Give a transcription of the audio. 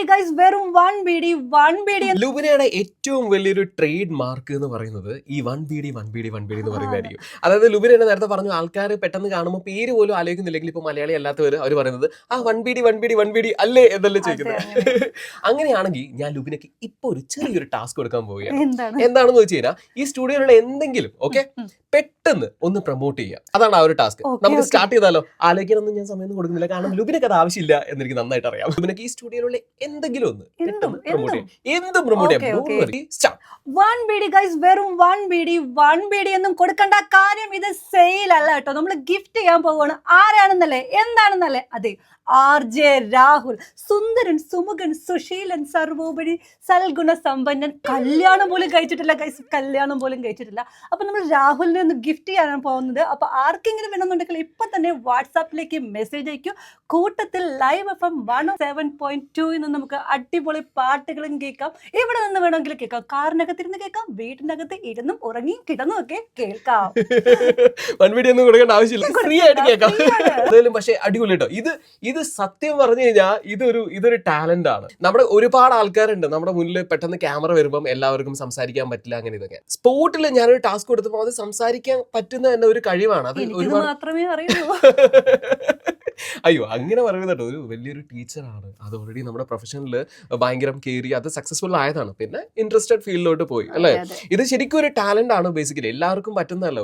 BD guys, വെറും 1BD. ലുബിനയുടെ ഏറ്റവും വലിയൊരു ട്രേഡ് മാർക്ക് എന്ന് പറയുന്നത് ഈ 1BD എന്ന് പറയുന്നതായിരിക്കും. അതായത് ലുബിന നേരത്തെ പറഞ്ഞു, ആൾക്കാർ പെട്ടെന്ന് കാണുമ്പോൾ പേര് പോലും ആലോചിക്കുന്നില്ലെങ്കിൽ ഇപ്പൊ മലയാളി അല്ലാത്തവർ അവർ പറയുന്നത് ആ 1BD അല്ലേ എന്നല്ലേ ചോദിക്കുന്നത്. അങ്ങനെയാണെങ്കിൽ ഞാൻ ലുബിനക്ക് ഇപ്പൊ ഒരു ചെറിയൊരു ടാസ്ക് കൊടുക്കാൻ പോവുകയാണ്. എന്താണെന്ന് വെച്ച് കഴിഞ്ഞാൽ ഈ സ്റ്റുഡിയോയിലുള്ള എന്തെങ്കിലും പെട്ടെന്ന് ഒന്ന് പ്രൊമോട്ട് ചെയ്യുക. അതാണ് ആ ഒരു ടാസ്ക്. നമുക്ക് സ്റ്റാർട്ട് ചെയ്താലോ? ആലോചിക്കാനൊന്നും ഞാൻ സമയം കൊടുക്കുന്നില്ല, കാരണം ലുബിനക്ക് അത് ആവശ്യമില്ല എന്ന് എനിക്ക് നന്നായിട്ട് അറിയാം. ലുബിനക്ക് ഈ സ്റ്റുഡിയോയിലുള്ള എന്തെങ്കിലും ഒന്ന് പെട്ടെന്ന് പ്രൊമോട്ട് ചെയ്യാം. എന്തും പ്രൊമോട്ട് ചെയ്യാം. 1BD guys, വെറും 1BD എന്നും കൊടുക്കേണ്ട. കാര്യം ഇത് സെയിൽ അല്ല കേട്ടോ, നമ്മൾ ഗിഫ്റ്റ് ചെയ്യാൻ പോവുകയാണ്. ആരാണെന്നല്ലേ, എന്താണെന്നല്ലേ? അതെ, RJ രാഹുൽ. സുന്ദരൻ, സുമുഖൻ, സുശീലൻ, സർവോപരി സൽഗുണ സമ്പന്നൻ. കല്യാണം പോലും കഴിച്ചിട്ടില്ല ഗൈസ്, കല്യാണം പോലും കഴിച്ചിട്ടില്ല. അപ്പൊ നമ്മൾ രാഹുലിനെ ഒന്ന് ഗിഫ്റ്റ് ചെയ്യാനാണ് പോകുന്നത്. അപ്പൊ ആർക്കെങ്കിലും വേണമെന്നുണ്ടെങ്കിൽ ഇപ്പൊ തന്നെ വാട്സാപ്പിലേക്ക് മെസ്സേജ് അയക്കും. കൂട്ടത്തിൽ ലൈവ് FM 107.2 നിന്ന് നമുക്ക് അടിപൊളി പാട്ടുകളും കേൾക്കാം. ഇവിടെ നിന്ന് വേണമെങ്കിൽ കേൾക്കാം, കാറിനകത്തിരുന്ന് കേൾക്കാം, വീട്ടിനകത്ത് ഇരുന്നും ഉറങ്ങി കിടന്നും ഒക്കെ കേൾക്കാം. 1BD ഒന്നും കൊടുക്കേണ്ട ആവശ്യമില്ല, ഫ്രീ ആയിട്ട് കേൾക്കാം. പക്ഷെ അടിപൊളി കേട്ടോ. ഇത് സത്യം പറഞ്ഞു കഴിഞ്ഞാൽ ഇതൊരു ടാലന്റ് ആണ്. നമ്മുടെ ഒരുപാട് ആൾക്കാരുണ്ട് നമ്മുടെ മുന്നിൽ, പെട്ടെന്ന് ക്യാമറ വരുമ്പം എല്ലാവർക്കും സംസാരിക്കാൻ പറ്റില്ല, അങ്ങനെ ഇതൊക്കെ. സ്പോട്ടിൽ ഞാനൊരു ടാസ്ക് കൊടുത്തപ്പോൾ അത് സംസാരിക്കാൻ പറ്റുന്ന തന്നെ ഒരു കഴിവാണ്. അത് മാത്രമേ അറിയൂ. അയ്യോ, അങ്ങനെ പറയുന്നത് കേട്ടോ, ഒരു വലിയൊരു ടീച്ചറാണ്. അത് ഓൾറെഡി നമ്മുടെ പ്രൊഫഷനിൽ ഭയങ്കര കയറി അത് സക്സസ്ഫുൾ ആയതാണ്. പിന്നെ ഇൻട്രസ്റ്റഡ് ഫീൽഡിലോട്ട് പോയി അല്ലേ. ഇത് ശരിക്കും ഒരു ടാലന്റ് ആണ്. ബേസിക്കലി എല്ലാവർക്കും പറ്റുന്നതല്ല.